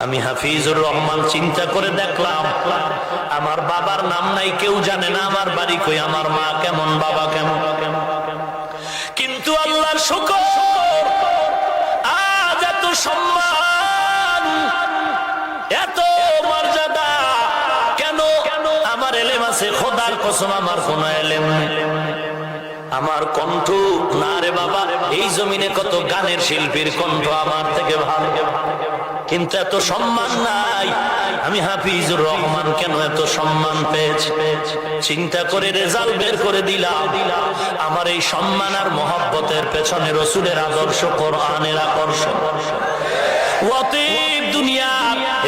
আমি হাফিজুর রহমান চিন্তা করে দেখলাম আমার বাবার নাম নাই, কেউ জানে না আমার বাড়ি কই, আমার মা কেমন, বাবা কেমন। কিন্তু আল্লাহর শুকর, আজ এত সম্মান, এত মর্যাদা কেন? আমার এলেম আছে, খোদার কসম আমার কোন এলেম নেই। আমার কণ্ঠ না রে বাবা, এই জমিনে কত গানের শিল্পীর কণ্ঠ আমার থেকে ভালো, কিন্তু এত সম্মান নাই। আমি হাফিজুর রহমান কেন এত সম্মান পেয়েছি? চিন্তা করে রেজাল্ট বের করে দিলাম। আমার এই সম্মান আর মহব্বতের পেছনে রসুলের আদর্শ, কোরআনের আকর্ষণ। অতএব দুনিয়া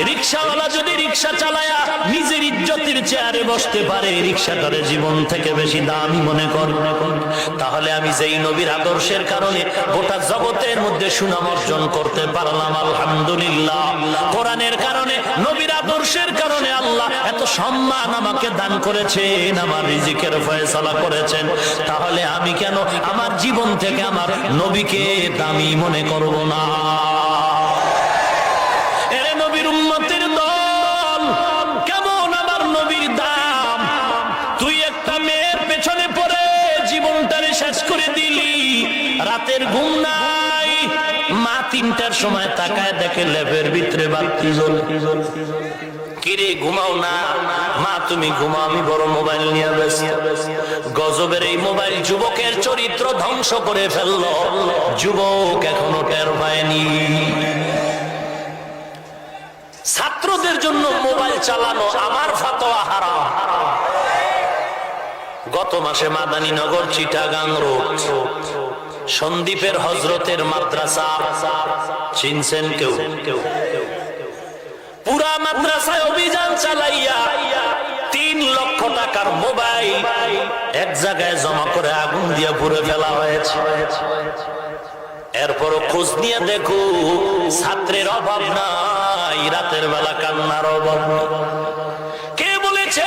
রিকশাওয়ালা যদি রিকশা চালায়া নিজের ইজ্জতের চেয়ারে বসতে পারে, রিকশাটারে জীবন থেকে বেশি দামি মনে করে, তাহলে আমি যেই নবীর আদর্শের কারণে গোটা জগতের মধ্যে সুনাম অর্জন করতে পারলাম, আলহামদুলিল্লাহ। কোরআনের কারণে, নবীর আদর্শের কারণে আল্লাহ এত সম্মান আমাকে দান করেছেন, আমার রিজিকের ফয়সালা করেছেন, তাহলে আমি কেন আমার জীবন থেকে আমার নবীকে দামি মনে করব না? উম্মতের দল, কেমন আমার নবীর দাম? তুই একটা মেয়ের পেছনে পড়ে জীবনটারে শেষ করে দিলি, রাতের ঘুম নাই, মা 3টার সময় তাকায় দেখে লেপের ভিতরে বাতি জ্বলে। কিরে ঘুমাও না? মা তুমি ঘুমাও, আমি বড় মোবাইল নিয়ে ব্যস্ত। গজবের এই মোবাইল যুবকের চরিত্র ধ্বংস করে ফেললো, যুবক এখনো টের পায়নি। ছাত্রদের জন্য মোবাইল চালানো আমার ফাতোয়া হারাম। গত মাসে মাদানীনগর চিটাগাং রোড সন্দ্বীপের হযরতের মাদ্রাসা, চিনছেন কেউ? পুরা মাদ্রাসায় অভিযান চালাইয়া 3 লক্ষ টাকার মোবাইল এক জায়গায় জমা করে আগুন দিয়ে পুড়ে ফেলা হয়েছে। এরপরও খোঁজ নিয়ে দেখো, ছাত্রের অভাব নাই, রাতের বেলা কান্নার অভাব। কে বলেছে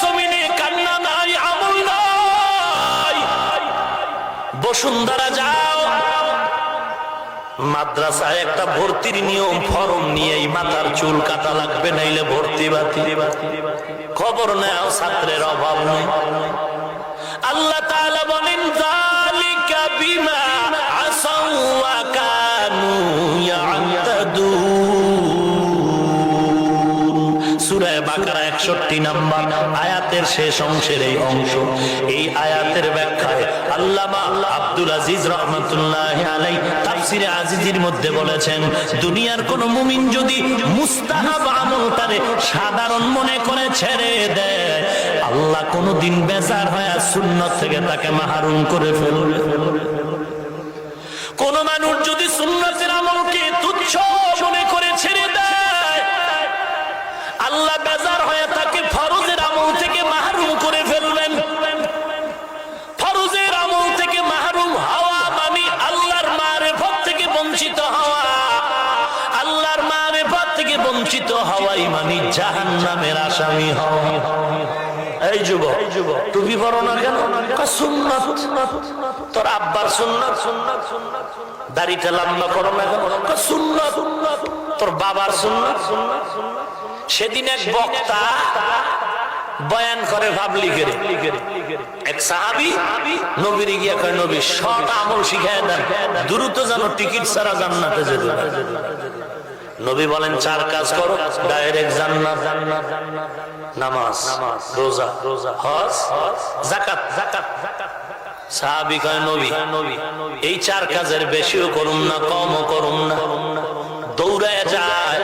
জমিনে কান্না নাই, আমল নাই? বসুন্ধরা যাও, মাদ্রাসায় একটা ভর্তির নিয়ম, ফরম নিয়ে মাথার চুল কাটা লাগবে, নাইলে ভর্তি বাতিল। খবর নেও, ছাত্রের অভাব নেই। আল্লাহ তাআলা বলেন, যালিকা বিমা আসাউ ওয়া কানু ইয়াতাদুন। সূরা বাকারা 61 নম্বর আয়াতের শেষ অংশের এই অংশ, এই আয়াতের ব্যাখ্যায় আল্লামা আব্দুল আজিজ রাহমাতুল্লাহি আলাইহি তাফসীরে আজিজের মধ্যে বলেছেন, দুনিয়ার কোন মুমিন যদি মুস্তাহাব আমলটারে সাধারণ মনে করে ছেড়ে দেয়, আল্লাহ কোনদিন বেজার হয় সুন্নাত থেকে তাকে মাহরুম করে ফেলবে। কোন মানুষ যদি সুন্নাতের আমলকে তুচ্ছ মনে করে ছেড়ে দেয়, আল্লাহ বেজার হয়ে তাকে ফরজের আমল থেকে মাহরুম করে ফেলবেন। ফরজের আমল থেকে মাহরুম হওয়া মানে আল্লাহর মারিফত থেকে বঞ্চিত হওয়া, আল্লাহর মারিফত থেকে বঞ্চিত হওয়াই মানে জাহান্নামের আসামি হওয়া। এই যুবক, টুপি পরো না কেন? সুন্নাত। তোর আব্বার সুন্নাত। দাড়িটা লম্বা করো না কেন? সুন্নাত। তোর বাবার সুন্নাত। সেদিন এক বক্তা বয়ান করে পাবলিকের, এক সাহাবী নবীর গিয়া কয়, নবী সব আমল শিখায় দেন, দ্রুত যেন টিকিট ছাড়া জান্নাতে যেতে পারে। নবী বলেন, 4 কাজ করো, ডাইরেক্ট জান্নাত। নামাজ, রোজা, হজ, যাকাত। সাহাবী কয়, নবী এই 4 কাজের বেশিও করুন না, কমও করুন না। দৌড়ায় যায়।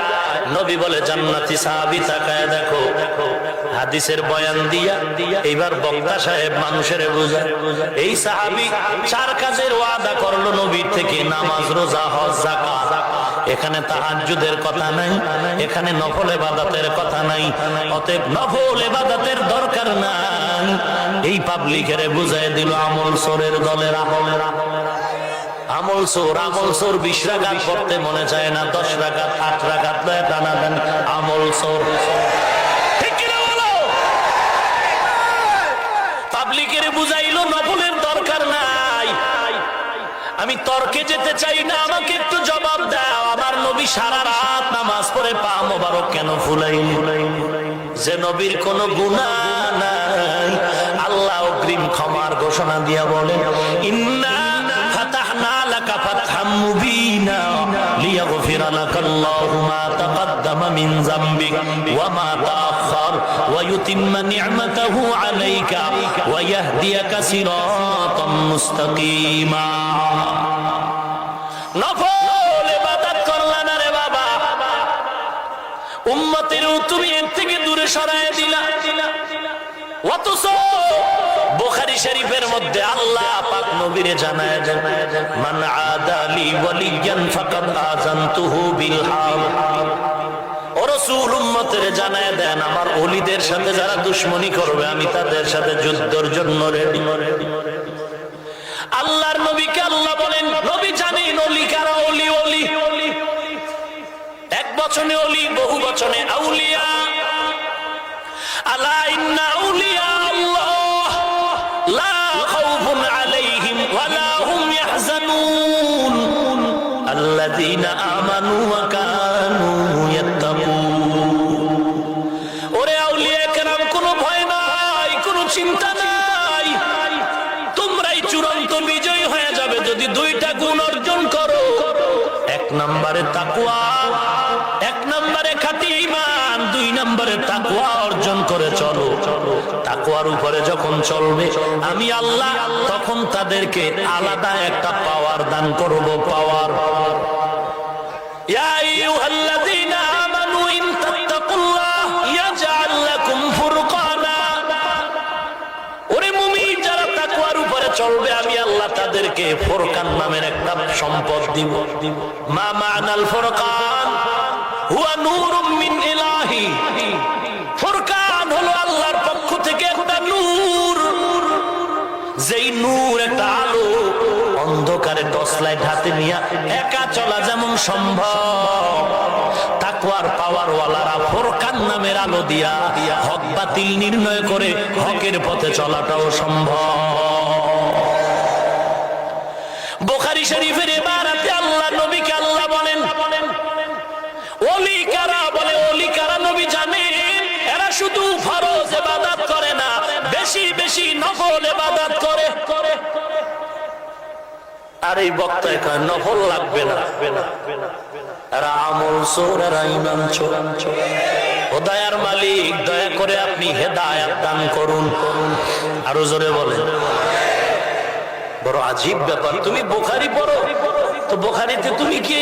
নবী বলে, জান্নাতি সাহাবী তাকায় দেখো। হাদিসের বয়ান দিয়া এইবার বক্তা সাহেব মানুষের বুঝায়, এই সাহাবী 4 কাজের ওয়াদা করলো নবীর থেকে, নামাজ, রোজা, হজ, যাকাত। এখানে তাহাজ্জুদের কথা নাই, এখানে নফল ইবাদতের কথা নাই, অতএব নফল ইবাদতের দরকার নাই। এই পাবলিকের বুঝায় দিল আমল চোরের দলের আমলের আমল চোর। আমল চোর 20 রাকাত পড়তে মনে চায় না, 10 রাকাত 8 রাকাত টানা দেন, আমল চোর। ঠিক কি না বলো? পাবলিকের বুঝাইলো নফলের দরকার নাই। আমি তর্কে যেতে চাই না, আমাকে একটু জবাব দাও। আমার নবী নবী সারা রাত নামাজ পড়ে পা মোবারক কেন ফুলাইলেন? যে নবীর কোনো গুনাহ নাই, আল্লাহ অগ্রিম ক্ষমার ঘোষণা দিয়া বলেন, ইন্না ফাতাহনা লাকা ফাতহাম মুবিনা লিয়াগফিরা লাকাল্লাহু মা তাকাদ্দামা মিন যামবিক ওয়া মা তাআখার ওয়া ইউতিম্মা নি'মাতাহু আলাইকা ওয়া ইয়াহদিয়াকা সিরাতাম মুস্তাকিমা। নফল ইবাদত করলা না রে বাবা, উম্মতের তুমি এর থেকে দূরে সরায় দিলা। অথচ বুখারী শরীফের মধ্যে আল্লাহ পাক নবীরে জানায় দেন, মান আদালি ওয়ালিয়ান ফাকাদ আযানতুহু বিল হারব। ও রাসূল উম্মতের জানায় দেন, আমার ওলিদের সাথে যারা দুশমনি করবে আমি তাদের সাথে যুদ্ধের জন্য রেডি। আল্লাহর নবীকে আল্লাহ বলেন, নবী জানেন ওলি কারা, ওলি ওলি এক বচনে ওলি, বহু বচনে আউলিয়া। আলা ইন্না আউলিয়া আল্লাহ লা খাউফুন আলাইহিম ওয়া লা হুম ইয়াহজানুন আল্লাযীনা আমানু ওয়া কানু ইয়াত্তাকুন। ওরে আউলিয়া কেরাম, কোনো ভয় নাই, কোনো চিন্তা নাই, তোমরাই চূড়ান্ত বিজয়ী হয়ে যাবে যদি দুইটা গুণ অর্জন করো। এক নম্বরে তাকওয়া, এক নম্বরে খাঁটি ঈমান, দুই নম্বরে তাকওয়া অর্জন করে চলো। তাকওয়ার উপরে যখন চলবে আমি আল্লাহ তখন তাদেরকে আলাদা একটা পাওয়ার দান করব, পাওয়ার। ইয়া আইয়ুহাল্লাযীনা আমানু ইন তাত্তাকুল্লাহ ইয়াজআল লাকুম ফুরকানা। ওরে মুমিন, যারা তাকওয়ার উপরে চলবে আমি আল্লাহ তাদেরকে ফুরকান নামের একটা সম্পদ দিব। মা মা'নাল ফুরকান হুয়া নূরুম মিন ইলাহি। ফুরকান হলো আল্লাহর পক্ষ থেকে একটা নূর, যেই নূর একটা আলো। অন্ধকারে টর্চ লাইট হাতে নিয়ে একা চলা যেমন সম্ভব, তাকওয়ার পাওয়ার ওয়ালারা ফুরকান নামের আলো দিয়া হক বাতিল নির্ণয় করে হকের পথে চলাটাও সম্ভব। বুখারী শরীফের ইবারাতে আল্লাহ নবীকে আল্লাহ বলেন, ওলি কারা? বলে ওলি কারা নবী জানেন, এরা শুধু ফরজ ইবাদত করে না, বেশি বেশি নফল ইবাদত করে। আর এই বক্তায় কয় নফল লাগবে না, এরা আমল চোর, এরা ঈমান চোর। ও দয়ার মালিক, দয়া করে আপনি হেদায়েত দান করুন। আরো জোরে বলেন। বড় আজীব ব্যাপার, তুমি বুখারী পড়ো তো বুখারীতে তুমি কি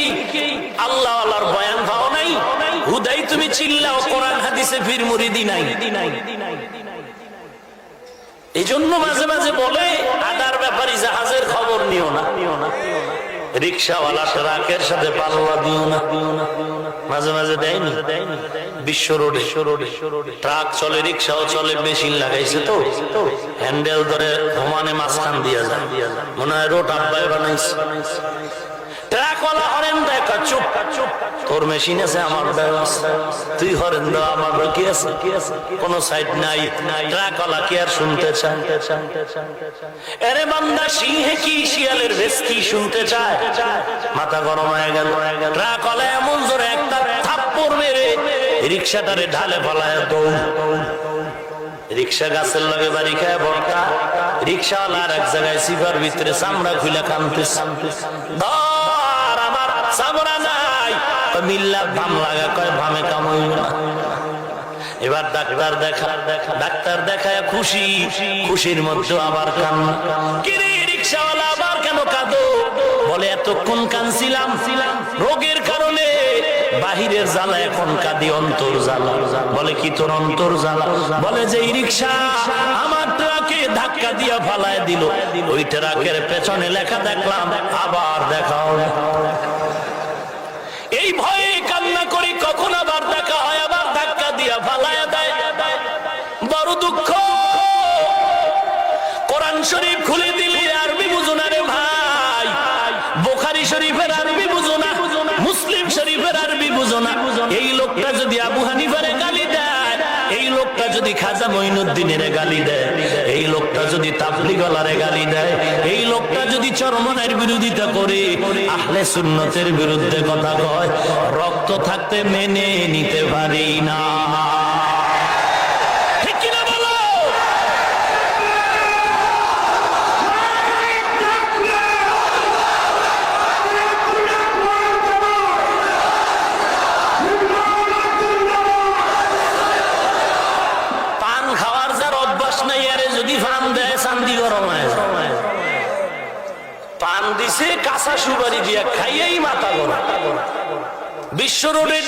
আল্লাহ আল্লাহর বয়ান পাও নাই? হুদাই তুমি চিল্লাও, কোরআন হাদিসে ফির মুরিদি নাই। এই জন্য মাঝে মাঝে বলে আদার ব্যাপারী জাহাজের খবর নিও না, রিক্সাওয়ালা ট্রাকের সাথে পাল্লা দিও না। মাঝে মাঝে দেয়নি, বিশ্ব রোডে ট্রাক চলে, রিক্সাও চলে, মেশিন লাগাইছে তো হ্যান্ডেল ধরে ঘুমানে মাঝখান দিয়া যায়, মনে হয় রোড আব্বাই বানাইছে। ট্রাকওয়ালা হরেন দেয়, চুপ চুপ, তোর মেশিন আছে আমার ব্যবস্থা, তুই হরেন দাও আমার কি আছে, কোন সাইড নাই। ট্রাকওয়ালা কি আর শুনতে চায়? এরে বান্দা, সিংহে কি শিয়ালের ভেস কি শুনতে চায়? মাথা গরম হয়ে গেল। ট্রাকওয়ালা এমন জোরে একটা থাপ্পড় মেরে রিক্সাটারে ঢালে ফলায় দৌড়। রিক্সা গাছের লগে বাড়ি খায় ভর্তা, রিক্সাওয়ালা আর এক জায়গায় সিফার ভিতরে চামড়া খুলে কামতেছে। ধর আমার চামড়া নাই, মিল্লা ভাম লাগা, কয় ভামে কাম হইল না। এবার ডাক্তার দেখায় খুশি, খুশির মধ্যে আবার কান্না। কিরে রিক্সাওয়ালা, আবার কেন কাঁদো? বলে এতক্ষণ কাঁদছিলাম রোগের কারণে, বাহিরের জ্বালা, এখন কাঁদি অন্তর জ্বালা। বলে কি তোর অন্তর জ্বালা? বলে যে এই রিক্সা আমার ট্রাকে ধাক্কা দিয়া ফালায় দিল, ওই ট্রাকের পেছনে লেখা দেখলাম আবার দেখা হবে। এই ভয়ে কান্না করি, কখন আবার দেখা হয়, আবার ধাক্কা দিয়া ফালায় দেয়। বড় দুঃখ। কোরআন শরীফ খুলে দিলে আরবি বুঝো না রে ভাই, বুখারী শরীফের আরবি বুঝো না, মুসলিম শরীফের আরবি বুঝো না। এই লোকটা যদি আবু হানিফারে গালি দেয়, এই লোকটা যদি খাজা মঈনুদ্দিনের গালি দেয়, এই লোকটা যদি তাবলীগওয়ালারে গালি দেয়, এই লোকটা যদি চরমনাইয়ের বিরোধিতা করে, আহলে সুন্নতের বিরুদ্ধে কথা কয়, রক্ত থাকতে মেনে নিতে পারি না। ঠিক কিনা বলো? পান খাওয়ার যার অভ্যাস নাই, আরে যদি ফান দেয় শান্তি গরম হয়। পান দিছে কাঁচা সুপারি দিয়া খাইয়েই মাথা গরম। বিশ্ব রোডের